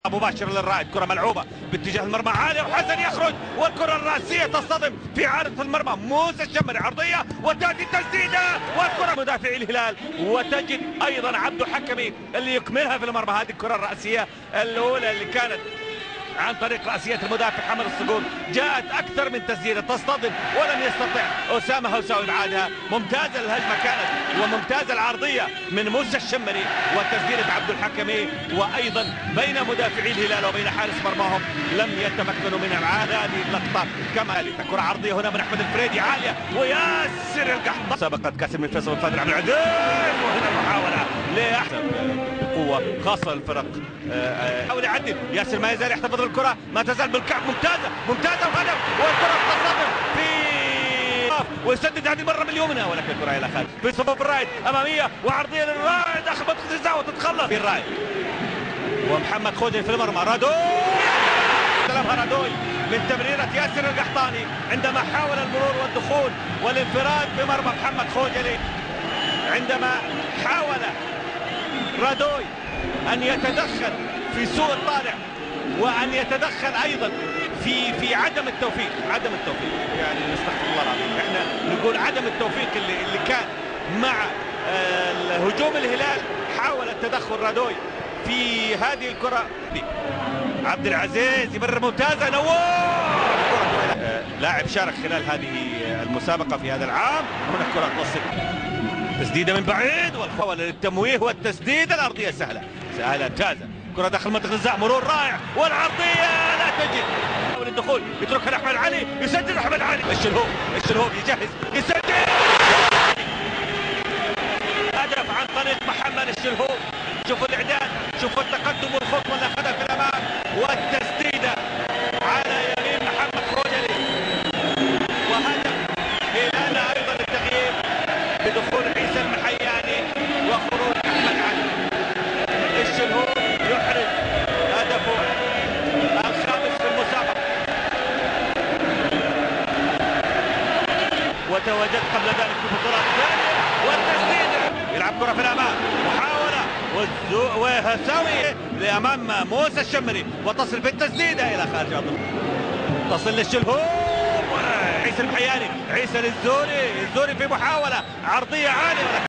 مباشرة للرائد، كرة ملعوبة باتجاه المرمى عالية وحسن يخرج والكرة الرأسية تصطدم في عارضة المرمى. موسى الشمري عرضية وتأتي التسديدة والكرة مدافعي الهلال، وتجد أيضا عبده حكمي اللي يكملها في المرمى. هذه الكرة الرأسية الأولى اللي كانت عن طريق رأسية المدافع حمد الصقور، جاءت أكثر من تسديدة تصطدم ولم يستطع أسامة هوساوي إبعادها. ممتازة الهجمة كانت وممتازة العرضية من موسى الشمري وتسديدة عبد الحكمي، وأيضا بين مدافعي الهلال وبين حارس مرماهم لم يتمكنوا من إبعاد هذه اللقطة. كما كرة عرضية هنا من أحمد الفريدي عالية وياسر القحطاني. سبقت كاسر من فيصل الفادر عبد العزيز، وهنا المحاولة لأحسن بقوة خاصة الفرق. حاول يعدل ياسر، ما يزال يحتفظ بالكرة، ما تزال بالكعب. ممتازة وهدف، والكرة تصطدم في ويسدد هذه المرة من اليمنى، ولكن الكرة إلى خارج في صفوف الرايد أمامية وعرضية للرايد داخل منطقة الجزاء وتتخلص في الرايد. ومحمد خوجل في المرمى، رادوي استلمها رادوي من تمريرة ياسر القحطاني عندما حاول المرور والدخول والانفراد بمرمى محمد خوجلي، عندما حاول رادوي أن يتدخل في سوء الطالع وأن يتدخل أيضا في عدم التوفيق. يعني نستغفر الله العظيم، احنا نقول عدم التوفيق اللي كان مع هجوم الهلال. حاول التدخل رادوي في هذه الكرة. عبد العزيز يمرر ممتازة، نوار لاعب شارك خلال هذه المسابقة في هذا العام. هنا كرة توصل تسديدة من بعيد والحاول للتمويه والتسديدة الأرضية سهلة ممتازة. كرة داخل منطقة الجزاء، مرور رائع والعرضية لا تجد. حاول الدخول يتركها لأحمد علي، يسجل أحمد علي. الشلهوب يجهز يسجل هدف عن طريق محمد الشلهوب. شوفوا الإعداد، شوفوا التقدم والخطوة اللي أخذها في الأمام والتسديدة على يمين محمد خوجلي، وهدف هلال أيضا التغيير بدخول عيسى المحياني وخروج أحمد علي. الشلهوب يحرز هدفه الخامس في المسابقة، وتواجد قبل ذلك في البطولات الثانية. والتسديدة يلعب كرة في الأمام، محاولة وهساوي لأمام موسى الشمري وتصل في التسديدة إلى خارج الأرض. تصل للشلهوب، عيسى المحياني، عيسى للزوري في محاولة عرضية عالية.